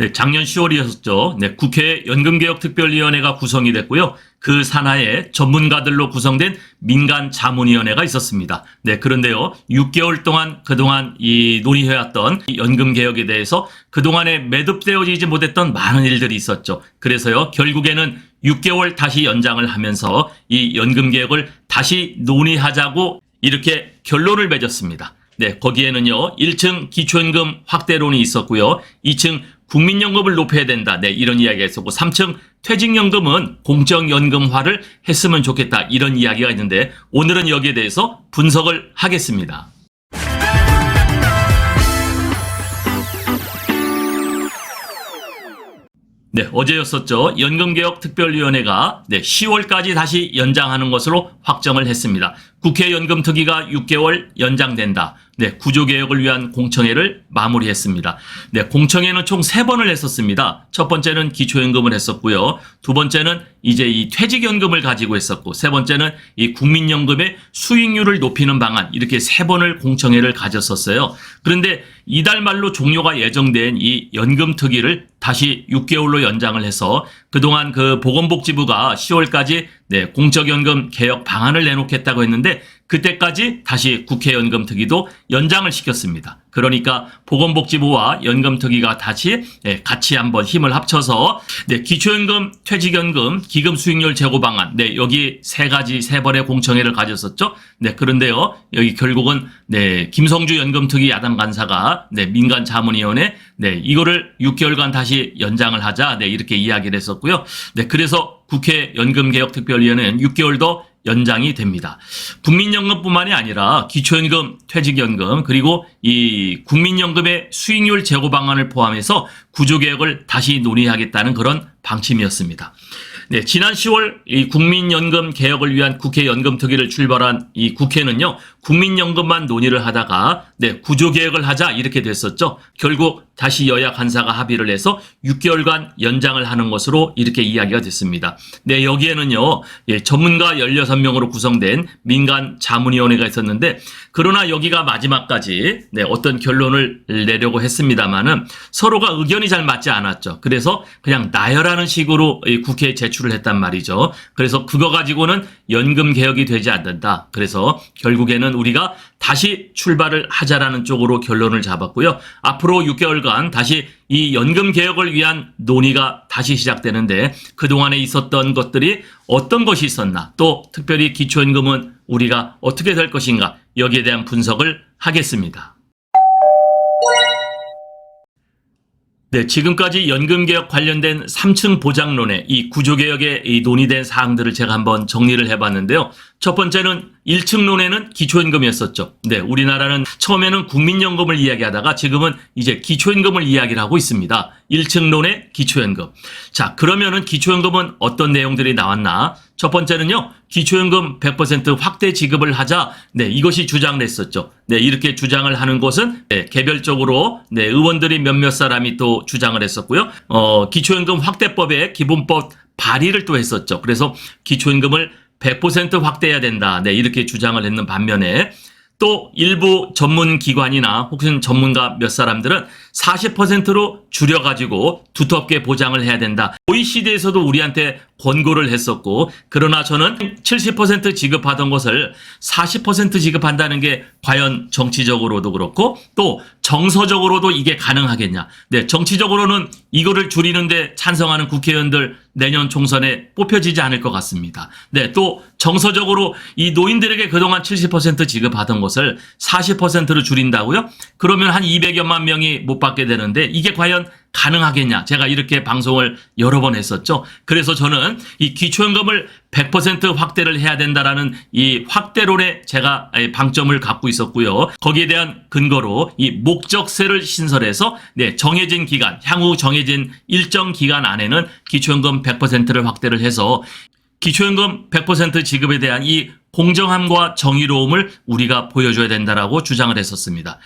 네, 작년 10월이었죠. 네, 국회 연금개혁특별위원회가 구성이 됐고요. 그 산하에 전문가들로 구성된 민간자문위원회가 있었습니다. 네, 그런데요, 6개월 동안 그동안 이 논의해왔던 이 연금개혁에 대해서 그동안에 매듭되어지지 못했던 많은 일들이 있었죠. 그래서요, 결국에는 6개월 다시 연장을 하면서 이 연금개혁을 다시 논의하자고 이렇게 결론을 맺었습니다. 네, 거기에는요, 1층 기초연금 확대론이 있었고요. 2층 국민연금을 높여야 된다. 네, 이런 이야기가 있었고, 3층 퇴직연금은 공적연금화를 했으면 좋겠다. 이런 이야기가 있는데, 오늘은 여기에 대해서 분석을 하겠습니다. 네, 어제였었죠. 연금개혁특별위원회가 10월까지 다시 연장하는 것으로 확정을 했습니다. 국회 연금특위가 6개월 연장된다. 네, 구조개혁을 위한 공청회를 마무리했습니다. 네, 공청회는 총 3번을 했었습니다. 첫 번째는 기초연금을 했었고요. 두 번째는 이제 이 퇴직연금을 가지고 했었고, 세 번째는 이 국민연금의 수익률을 높이는 방안, 이렇게 3번을 공청회를 가졌었어요. 그런데 이달 말로 종료가 예정된 이 연금특위를 다시 6개월로 연장을 해서 그동안 그 보건복지부가 10월까지 공적연금 개혁 방안을 내놓겠다고 했는데 그때까지 다시 국회 연금특위도 연장을 시켰습니다. 그러니까 보건복지부와 연금특위가 다시 같이 한번 힘을 합쳐서 기초연금, 퇴직연금, 기금 수익률 제고 방안, 여기 세 번의 공청회를 가졌었죠. 그런데요, 여기 결국은 김성주 연금특위 야당 간사가 민간자문위원회 이거를 6개월간 다시 연장을 하자 이렇게 이야기를 했었고요. 그래서 국회 연금개혁특별위원회는 6개월 더 연장이 됩니다. 국민연금뿐만이 아니라 기초연금, 퇴직연금, 그리고 이 국민연금의 수익률 제고 방안을 포함해서 구조개혁을 다시 논의하겠다는 그런 방침이었습니다. 지난 10월 이 국민연금 개혁을 위한 국회 연금특위를 출발한 이 국회는요, 국민연금만 논의를 하다가 구조개혁을 하자 이렇게 됐었죠. 결국 다시 여야 간사가 합의를 해서 6개월간 연장을 하는 것으로 이렇게 이야기가 됐습니다. 여기에는요, 전문가 16명으로 구성된 민간 자문위원회가 있었는데, 그러나 여기가 마지막까지 어떤 결론을 내려고 했습니다만은 서로가 의견이 잘 맞지 않았죠. 그래서 그냥 나열하는 식으로 국회에 제출을 했단 말이죠. 그래서 그거 가지고는 연금 개혁이 되지 않는다. 그래서 결국에는 우리가 다시 출발을 하자라는 쪽으로 결론을 잡았고요. 앞으로 6개월간 다시 이 연금 개혁을 위한 논의가 다시 시작되는데 그동안에 있었던 것들이 어떤 것이 있었나, 또 특별히 기초연금은 우리가 어떻게 될 것인가, 여기에 대한 분석을 하겠습니다. 지금까지 연금개혁 관련된 3층 보장론의 이 구조개혁에 논의된 사항들을 제가 한번 정리를 해봤는데요. 첫 번째는 1층론에는 기초연금이었었죠. 우리나라는 처음에는 국민연금을 이야기하다가 지금은 이제 기초연금을 이야기를 하고 있습니다. 1층론의 기초연금. 자, 그러면은 기초연금은 어떤 내용들이 나왔나? 첫 번째는요, 기초연금 100% 확대 지급을 하자. 이것이 주장됐었죠. 이렇게 주장을 하는 것은 개별적으로 의원들이 몇몇 사람이 또 주장을 했었고요. 기초연금 확대법에 기본법 발의를 또 했었죠. 그래서 기초연금을 100% 확대해야 된다. 이렇게 주장을 했는 반면에 또 일부 전문기관이나 혹은 전문가 몇 사람들은 40%로 줄여가지고 두텁게 보장을 해야 된다. OECD에서도 우리한테 권고를 했었고, 그러나 저는 70% 지급하던 것을 40% 지급한다는 게 과연 정치적으로도 그렇고 또 정서적으로도 이게 가능하겠냐. 정치적으로는 이거를 줄이는데 찬성하는 국회의원들 내년 총선에 뽑혀지지 않을 것 같습니다. 또 정서적으로 이 노인들에게 그동안 70% 지급하던 것을 40%로 줄인다고요? 그러면 한 200여만 명이 못 받게 되는데 이게 과연 가능하겠냐. 제가 이렇게 방송을 여러 번 했었죠. 그래서 저는 이 기초연금을 100% 확대를 해야 된다라는 이 확대론에 제가 방점을 갖고 있었고요. 거기에 대한 근거로 이 목적세를 신설해서 정해진 기간, 향후 정해진 일정 기간 안에는 기초연금 100%를 확대를 해서 기초연금 100% 지급에 대한 이 공정함과 정의로움을 우리가 보여줘야 된다라고 주장을 했었습니다.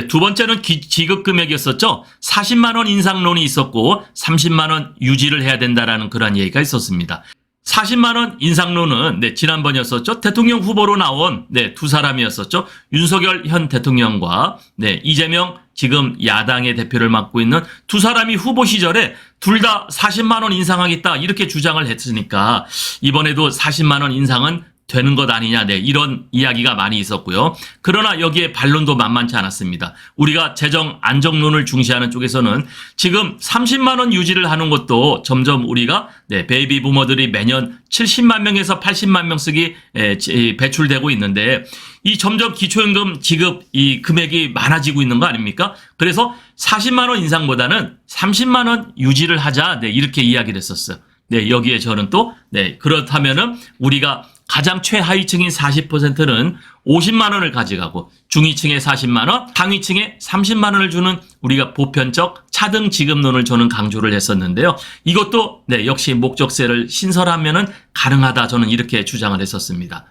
두 번째는 지급 금액이었었죠. 40만 원 인상론이 있었고 30만 원 유지를 해야 된다라는 그런 얘기가 있었습니다. 40만 원 인상론은 지난번이었었죠. 대통령 후보로 나온 두 사람이었었죠. 윤석열 현 대통령과 이재명 지금 야당의 대표를 맡고 있는 두 사람이 후보 시절에 둘 다 40만 원 인상하겠다 이렇게 주장을 했으니까 이번에도 40만 원 인상은 되는 것 아니냐, 이런 이야기가 많이 있었고요. 그러나 여기에 반론도 만만치 않았습니다. 우리가 재정 안정론을 중시하는 쪽에서는 지금 30만 원 유지를 하는 것도 점점 우리가 베이비 부머들이 매년 70만 명에서 80만 명씩이 배출되고 있는데 이 점점 기초연금 지급 이 금액이 많아지고 있는 거 아닙니까? 그래서 40만 원 인상보다는 30만 원 유지를 하자, 이렇게 이야기를 했었어요. 여기에 저는 또 그렇다면은 우리가 가장 최하위층인 40%는 50만 원을 가져가고 중위층에 40만 원, 상위층에 30만 원을 주는 우리가 보편적 차등 지급론을 저는 강조를 했었는데요. 이것도 역시 목적세를 신설하면은 가능하다, 저는 이렇게 주장을 했었습니다.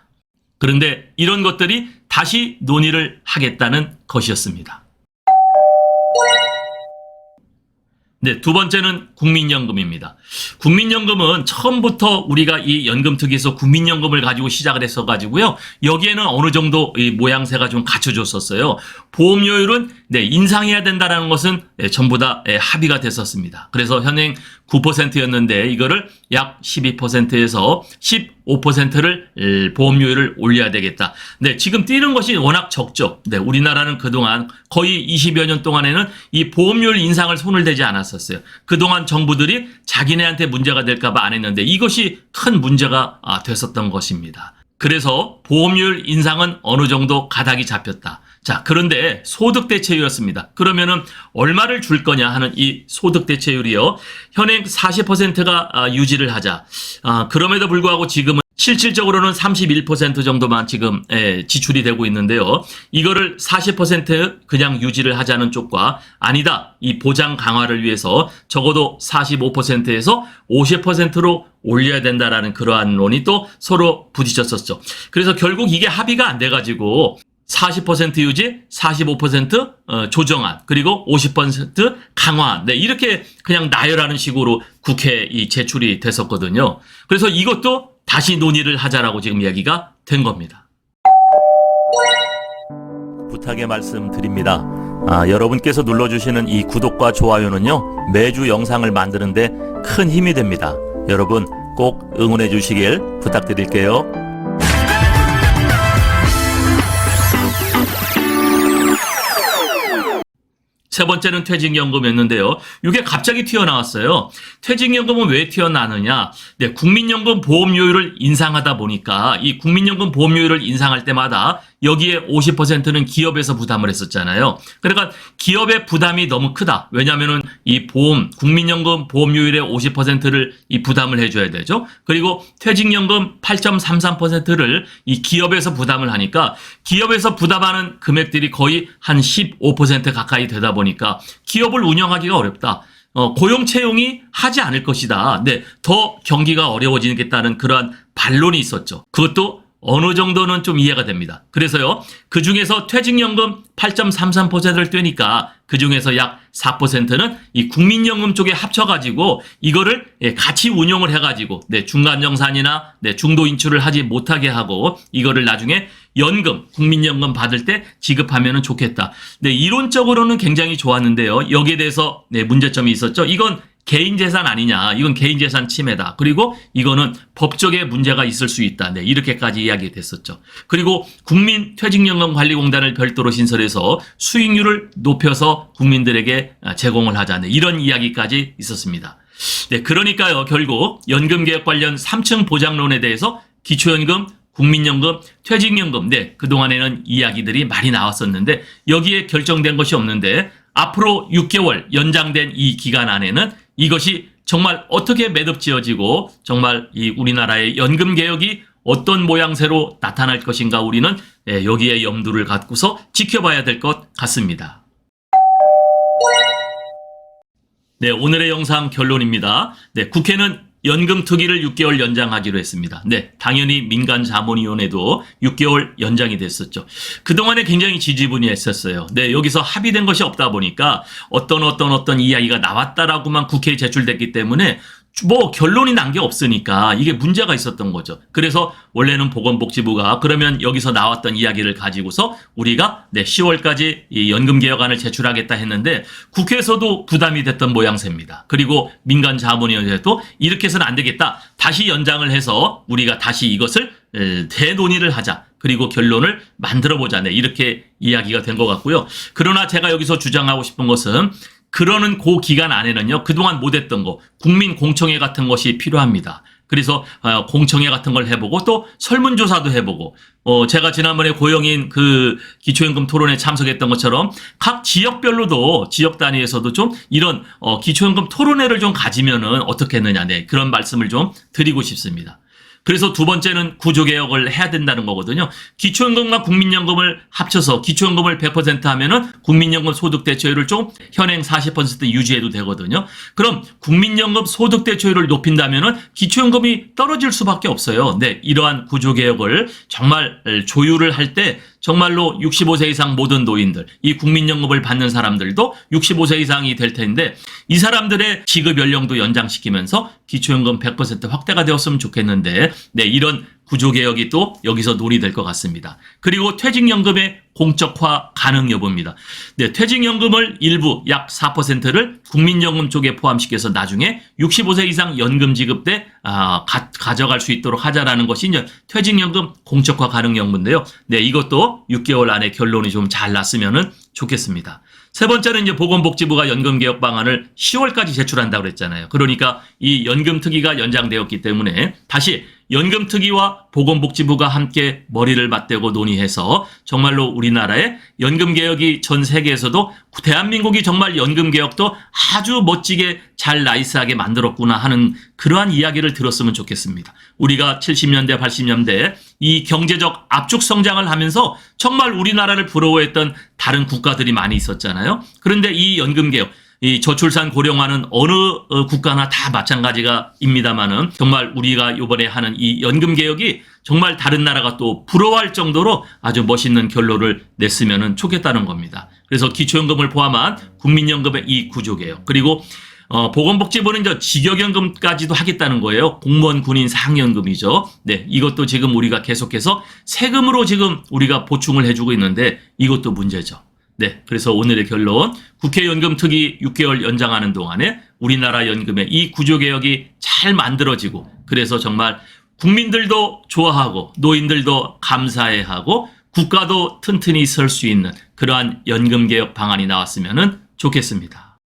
그런데 이런 것들이 다시 논의를 하겠다는 것이었습니다. 두 번째는 국민연금입니다. 국민연금은 처음부터 우리가 이 연금특위에서 국민연금을 가지고 시작을 했어가지고요. 여기에는 어느 정도 이 모양새가 좀 갖춰졌었어요. 보험료율은 인상해야 된다는 것은 전부 다 합의가 됐었습니다. 그래서 현행 9%였는데 이거를 약 12%에서 15%를 보험료율을 올려야 되겠다. 지금 뛰는 것이 워낙 적죠. 우리나라는 그동안 거의 20여 년 동안에는 이 보험료율 인상을 손을 대지 않았었어요. 그동안 정부들이 자기네한테 문제가 될까봐 안 했는데 이것이 큰 문제가 됐었던 것입니다. 그래서 보험료율 인상은 어느 정도 가닥이 잡혔다. 자, 그런데 소득대체율이었습니다. 그러면은 얼마를 줄 거냐 하는 이 소득대체율이요. 현행 40%가 유지를 하자. 그럼에도 불구하고 지금은 실질적으로는 31% 정도만 지금 지출이 되고 있는데요. 이거를 40% 그냥 유지를 하자는 쪽과 아니다, 이 보장 강화를 위해서 적어도 45%에서 50%로 올려야 된다라는 그러한 논이 또 서로 부딪혔었죠. 그래서 결국 이게 합의가 안 돼가지고 40% 유지, 45% 조정안, 그리고 50% 강화, 이렇게 그냥 나열하는 식으로 국회에 제출이 됐었거든요. 그래서 이것도 다시 논의를 하자라고 지금 이야기가 된 겁니다. 부탁의 말씀 드립니다. 여러분께서 눌러주시는 이 구독과 좋아요는요, 매주 영상을 만드는데 큰 힘이 됩니다. 여러분 꼭 응원해 주시길 부탁드릴게요. 세 번째는 퇴직연금이었는데요. 이게 갑자기 튀어나왔어요. 퇴직연금은 왜 튀어나왔느냐? 국민연금 보험료율을 인상하다 보니까 이 국민연금 보험료율을 인상할 때마다 여기에 50%는 기업에서 부담을 했었잖아요. 그러니까 기업의 부담이 너무 크다. 왜냐하면은 이 국민연금 보험료율의 50%를 이 부담을 해줘야 되죠. 그리고 퇴직연금 8.33%를 이 기업에서 부담을 하니까 기업에서 부담하는 금액들이 거의 한 15% 가까이 되다 보니까 기업을 운영하기가 어렵다. 고용 채용이 하지 않을 것이다. 더 경기가 어려워지겠다는 그러한 반론이 있었죠. 그것도 어느 정도는 좀 이해가 됩니다. 그래서요, 그 중에서 퇴직연금 8.33%를 떼니까 그 중에서 약 4%는 이 국민연금 쪽에 합쳐가지고 이거를 같이 운용을 해가지고 중간정산이나 중도 인출을 하지 못하게 하고 이거를 나중에 연금, 국민연금 받을 때 지급하면 좋겠다. 이론적으로는 굉장히 좋았는데요. 여기에 대해서 문제점이 있었죠. 이건 개인재산 아니냐, 이건 개인재산 침해다. 그리고 이거는 법적에 문제가 있을 수 있다. 이렇게까지 이야기 됐었죠. 그리고 국민퇴직연금관리공단을 별도로 신설해서 수익률을 높여서 국민들에게 제공을 하자. 이런 이야기까지 있었습니다. 그러니까요, 결국 연금개혁 관련 3층 보장론에 대해서 기초연금, 국민연금, 퇴직연금, 그동안에는 이야기들이 많이 나왔었는데 여기에 결정된 것이 없는데 앞으로 6개월 연장된 이 기간 안에는 이것이 정말 어떻게 매듭지어지고 정말 이 우리나라의 연금 개혁이 어떤 모양새로 나타날 것인가 우리는 여기에 염두를 갖고서 지켜봐야 될 것 같습니다. 오늘의 영상 결론입니다. 국회는 연금특위를 6개월 연장하기로 했습니다. 당연히 민간자문위원회도 6개월 연장이 됐었죠. 그동안에 굉장히 지지분이했었어요. 여기서 합의된 것이 없다 보니까 어떤 이야기가 나왔다라고만 국회에 제출됐기 때문에 뭐 결론이 난 게 없으니까 이게 문제가 있었던 거죠. 그래서 원래는 보건복지부가 그러면 여기서 나왔던 이야기를 가지고서 우리가 10월까지 이 연금개혁안을 제출하겠다 했는데 국회에서도 부담이 됐던 모양새입니다. 그리고 민간자문위원회도 이렇게 해서는 안 되겠다. 다시 연장을 해서 우리가 다시 이것을 대논의를 하자. 그리고 결론을 만들어보자. 네, 이렇게 이야기가 된 것 같고요. 그러나 제가 여기서 주장하고 싶은 것은 그러는 그 기간 안에는요, 그동안 못했던 거, 국민 공청회 같은 것이 필요합니다. 그래서 공청회 같은 걸 해보고 또 설문조사도 해보고 제가 지난번에 고영인 그 기초연금 토론에 참석했던 것처럼 각 지역별로도 지역 단위에서도 좀 이런 기초연금 토론회를 좀 가지면은 어떻겠느냐, 네, 그런 말씀을 좀 드리고 싶습니다. 그래서 두 번째는 구조개혁을 해야 된다는 거거든요. 기초연금과 국민연금을 합쳐서 기초연금을 100% 하면은 국민연금 소득대체율을 좀 현행 40% 유지해도 되거든요. 그럼 국민연금 소득대체율을 높인다면은 기초연금이 떨어질 수밖에 없어요. 네, 이러한 구조개혁을 정말 조율을 할 때 정말로 65세 이상 모든 노인들, 이 국민연금을 받는 사람들도 65세 이상이 될 텐데 이 사람들의 지급 연령도 연장시키면서 기초연금 100% 확대가 되었으면 좋겠는데 네, 이런 구조개혁이 또 여기서 논의될 것 같습니다. 그리고 퇴직연금의 공적화 가능 여부입니다. 네, 퇴직연금을 일부 약 4%를 국민연금 쪽에 포함시켜서 나중에 65세 이상 연금 지급 때 가져갈 수 있도록 하자라는 것이 이제 퇴직연금 공적화 가능 여부인데요. 네, 이것도 6개월 안에 결론이 좀 잘 났으면 좋겠습니다. 세 번째는 이제 보건복지부가 연금개혁 방안을 10월까지 제출한다고 그랬잖아요. 그러니까 이 연금특위가 연장되었기 때문에 다시 연금특위와 보건복지부가 함께 머리를 맞대고 논의해서 정말로 우리나라의 연금개혁이 전 세계에서도 대한민국이 정말 연금개혁도 아주 멋지게 잘 나이스하게 만들었구나 하는 그러한 이야기를 들었으면 좋겠습니다. 우리가 70년대, 80년대 이 경제적 압축 성장을 하면서 정말 우리나라를 부러워했던 다른 국가들이 많이 있었잖아요. 그런데 이 연금개혁, 이 저출산 고령화는 어느 국가나 다 마찬가지가 입니다만은 정말 우리가 이번에 하는 이 연금 개혁이 정말 다른 나라가 또 부러워할 정도로 아주 멋있는 결론을 냈으면 좋겠다는 겁니다. 그래서 기초연금을 포함한 국민연금의 이 구조개혁 그리고 보건복지부는 이제 직역연금까지도 하겠다는 거예요. 공무원, 군인, 상연금이죠. 네, 이것도 지금 우리가 계속해서 세금으로 지금 우리가 보충을 해주고 있는데 이것도 문제죠. 네, 그래서 오늘의 결론, 국회 연금특위 6개월 연장하는 동안에 우리나라 연금의 이 구조개혁이 잘 만들어지고 그래서 정말 국민들도 좋아하고 노인들도 감사해하고 국가도 튼튼히 설 수 있는 그러한 연금개혁 방안이 나왔으면 좋겠습니다.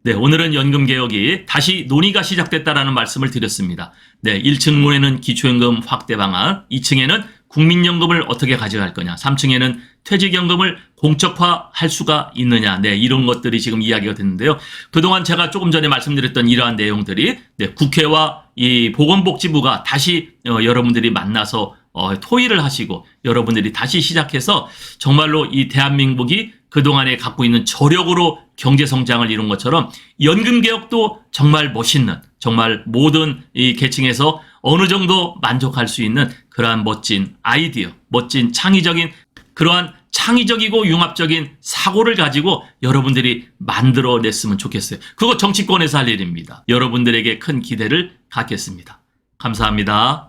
네, 오늘은 연금개혁이 다시 논의가 시작됐다라는 말씀을 드렸습니다. 네, 1층문에는 기초연금 확대 방안, 2층에는 국민연금을 어떻게 가져갈 거냐, 3층에는 퇴직연금을 공적화할 수가 있느냐, 네, 이런 것들이 지금 이야기가 됐는데요. 그동안 제가 조금 전에 말씀드렸던 이러한 내용들이 네, 국회와 이 보건복지부가 다시 여러분들이 만나서 토의를 하시고 여러분들이 다시 시작해서 정말로 이 대한민국이 그동안에 갖고 있는 저력으로 경제성장을 이룬 것처럼 연금개혁도 정말 멋있는 정말 모든 이 계층에서 어느 정도 만족할 수 있는 그러한 멋진 아이디어, 멋진 창의적인 그러한 창의적이고 융합적인 사고를 가지고 여러분들이 만들어냈으면 좋겠어요. 그거 정치권에서 할 일입니다. 여러분들에게 큰 기대를 갖겠습니다. 감사합니다.